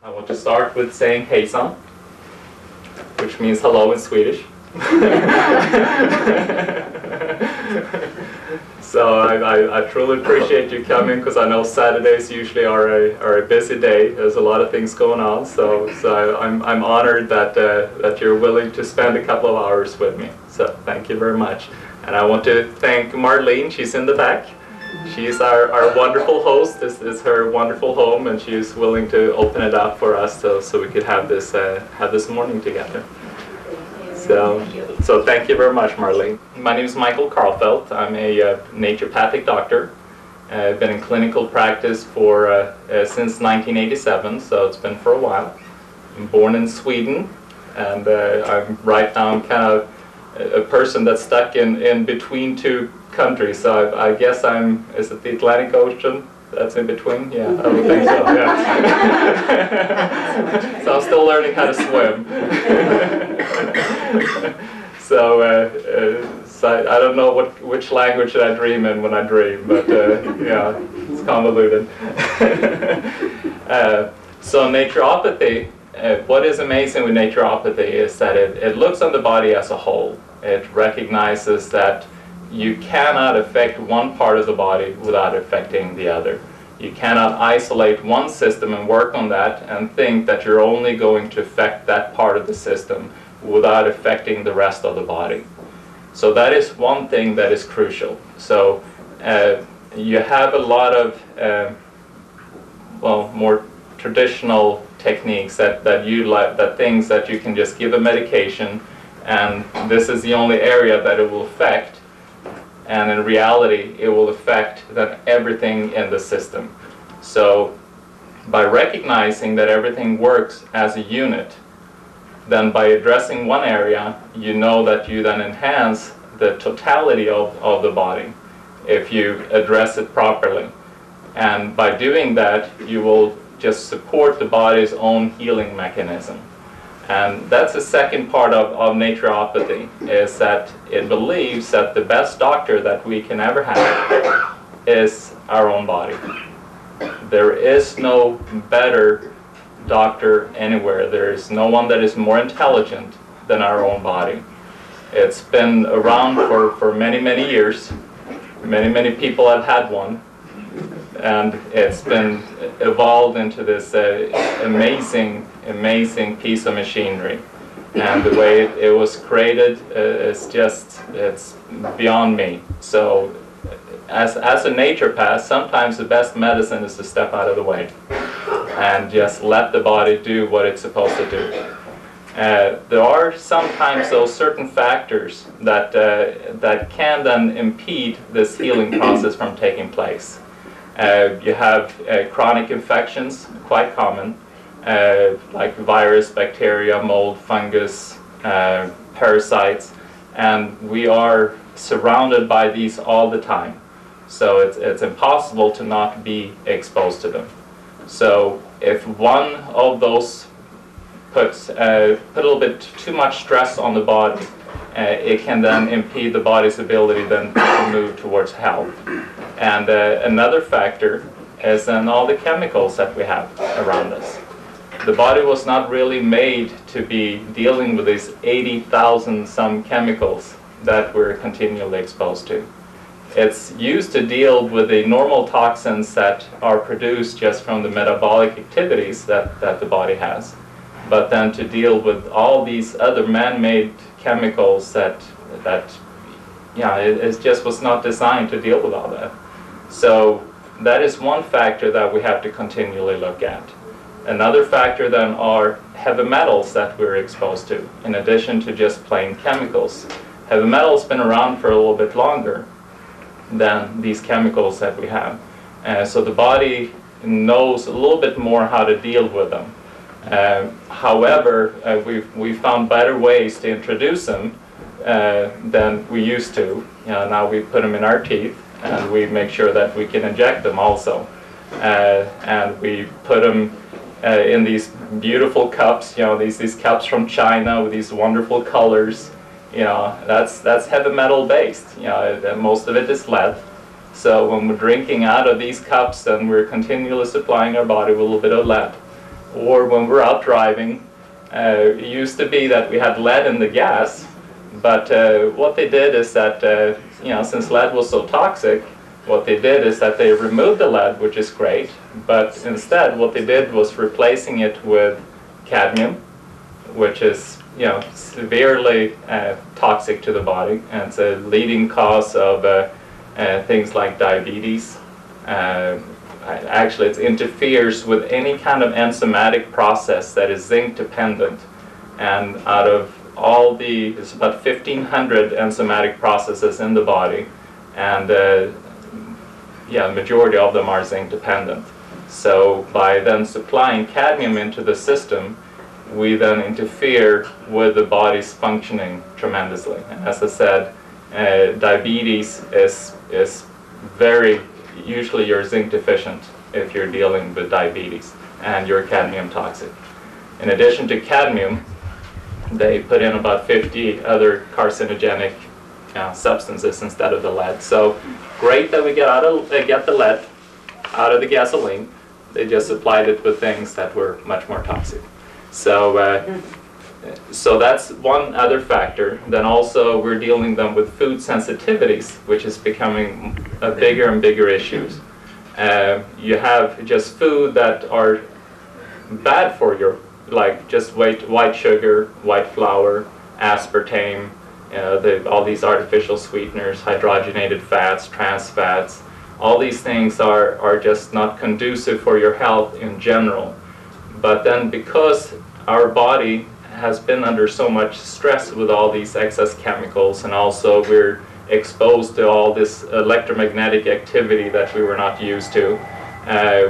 I want to start with saying hejsan, which means hello in Swedish. So I truly appreciate you coming, because I know Saturdays usually are a busy day. There's a lot of things going on, so I'm honored that you're willing to spend a couple of hours with me. So thank you very much. And I want to thank Marlene. She's in the back. She's our wonderful host. This is her wonderful home, and she's willing to open it up for us so we could have this morning together. So thank you very much, Marlene. My name is Michael Karlfeldt. I'm a naturopathic doctor. I've been in clinical practice for since 1987, so it's been for a while. I'm born in Sweden, and I'm right now kind of a person that's stuck in between two countries. So I guess is it the Atlantic Ocean that's in between? Yeah, I would think so. Yeah. So I'm still learning how to swim. So I don't know which language should I dream in when I dream, but yeah, it's convoluted. So naturopathy, what is amazing with naturopathy is that it looks on the body as a whole. It recognizes that you cannot affect one part of the body without affecting the other. You cannot isolate one system and work on that and think that you're only going to affect that part of the system without affecting the rest of the body. So that is one thing that is crucial. So you have a lot of more traditional techniques that things that you can just give a medication, and this is the only area that it will affect. And in reality, it will affect everything in the system. So by recognizing that everything works as a unit, then by addressing one area, you know that you then enhance the totality of the body if you address it properly. And by doing that, you will just support the body's own healing mechanism. And that's the second part of naturopathy, is that it believes that the best doctor that we can ever have is our own body. There is no better doctor anywhere. There is no one that is more intelligent than our own body. It's been around for many, many years. Many people have had one. And it's been evolved into this amazing piece of machinery. And the way it was created it's beyond me. So as a naturopath, sometimes the best medicine is to step out of the way and just let the body do what it's supposed to do. There are sometimes those certain factors that can then impede this healing process from taking place. You have chronic infections, quite common, like virus, bacteria, mold, fungus, parasites, and we are surrounded by these all the time. So it's impossible to not be exposed to them. So if one of those puts a little bit too much stress on the body, it can then impede the body's ability then to move towards health. And another factor is then all the chemicals that we have around us. The body was not really made to be dealing with these 80,000 some chemicals that we're continually exposed to. It's used to deal with the normal toxins that are produced just from the metabolic activities that the body has. But then to deal with all these other man-made chemicals that it just was not designed to deal with all that. So that is one factor that we have to continually look at. Another factor then are heavy metals that we're exposed to, in addition to just plain chemicals. Heavy metals been around for a little bit longer than these chemicals that we have. So the body knows a little bit more how to deal with them. However, we've found better ways to introduce them than we used to. Now we put them in our teeth, and we make sure that we can inject them also. And we put them in these beautiful cups, these cups from China with these wonderful colors. That's heavy metal based. Most of it is lead. So when we're drinking out of these cups, then we're continually supplying our body with a little bit of lead. or when we're out driving. It used to be that we had lead in the gas, but what they did is that, since lead was so toxic, what they did is that they removed the lead, which is great, but instead what they did was replacing it with cadmium, which is severely toxic to the body, and it's a leading cause of things like diabetes. Actually, it interferes with any kind of enzymatic process that is zinc dependent, and out of all it's about 1,500 enzymatic processes in the body, and the majority of them are zinc dependent. So by then supplying cadmium into the system, we then interfere with the body's functioning tremendously. And as I said, diabetes is very, usually you're zinc deficient if you're dealing with diabetes and you're cadmium toxic. In addition to cadmium, they put in about 50 other carcinogenic substances instead of the lead. So great that we get the lead out of the gasoline. They just supplied it with things that were much more toxic. So so that's one other factor. Then also we're dealing them with food sensitivities, which is becoming a bigger and bigger issues. You have just food that are bad for you, like just white sugar, white flour, aspartame, all these artificial sweeteners, hydrogenated fats, trans fats. All these things are just not conducive for your health in general. But then because our body has been under so much stress with all these excess chemicals, and also we're exposed to all this electromagnetic activity that we were not used to.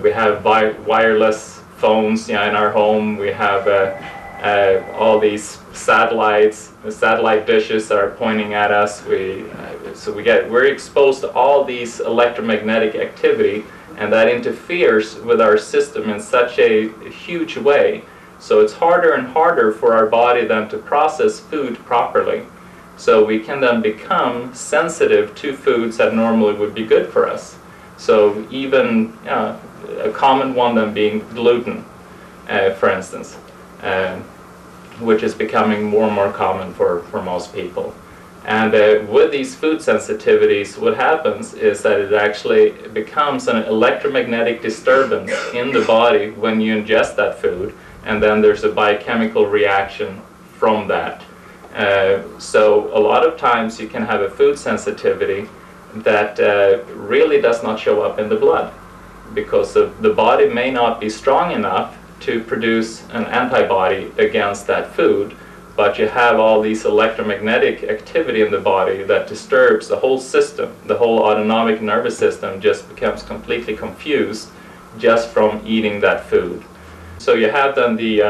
We have wireless phones in our home. We have all these satellite dishes that are pointing at us. We're exposed to all these electromagnetic activity, and that interferes with our system in such a huge way. So it's harder and harder for our body then to process food properly. So we can then become sensitive to foods that normally would be good for us. So even a common one then being gluten, for instance, which is becoming more and more common for most people. And with these food sensitivities, what happens is that it actually becomes an electromagnetic disturbance in the body when you ingest that food, and then there's a biochemical reaction from that. So a lot of times you can have a food sensitivity that really does not show up in the blood, because the body may not be strong enough to produce an antibody against that food, but you have all these electromagnetic activity in the body that disturbs the whole system. The whole autonomic nervous system just becomes completely confused just from eating that food. So you have then the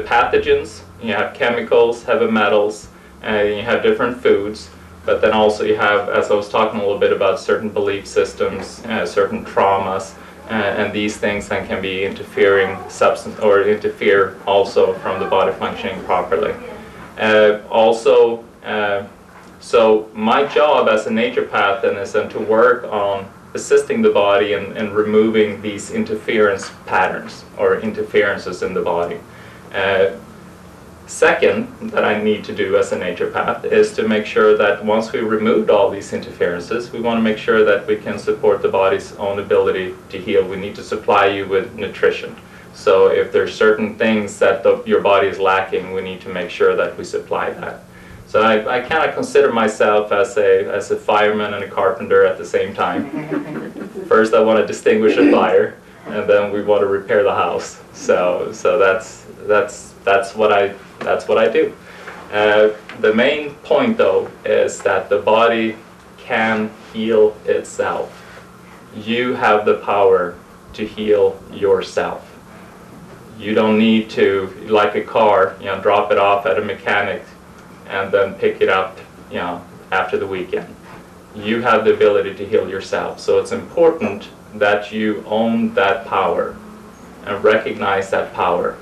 pathogens, you have chemicals, heavy metals, you have different foods, but then also you have, as I was talking a little bit about, certain belief systems, certain traumas, and these things then can be interfering substance, or interfere also from the body functioning properly. So my job as a naturopath then is then to work on assisting the body and removing these interference patterns or interferences in the body. Second, that I need to do as a naturopath is to make sure that once we removed all these interferences, we want to make sure that we can support the body's own ability to heal. We need to supply you with nutrition. So if there's certain things that your body is lacking, we need to make sure that we supply that. So I kind of consider myself as a fireman and a carpenter at the same time. First, I want to distinguish a fire, and then we want to repair the house. So that's what I do. The main point, though, is that the body can heal itself. You have the power to heal yourself. You don't need to, like a car, drop it off at a mechanic and then pick it up, after the weekend. You have the ability to heal yourself. So it's important that you own that power and recognize that power,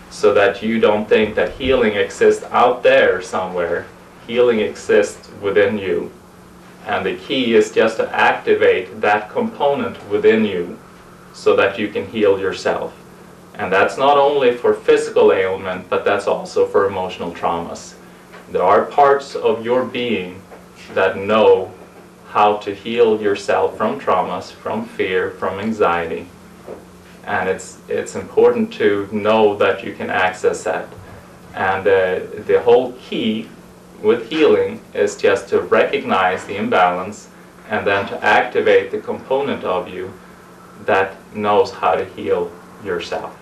so that you don't think that healing exists out there somewhere. Healing exists within you. And the key is just to activate that component within you so that you can heal yourself. And that's not only for physical ailment, but that's also for emotional traumas. There are parts of your being that know how to heal yourself from traumas, from fear, from anxiety. And it's important to know that you can access that. And the whole key with healing is just to recognize the imbalance and then to activate the component of you that knows how to heal yourself.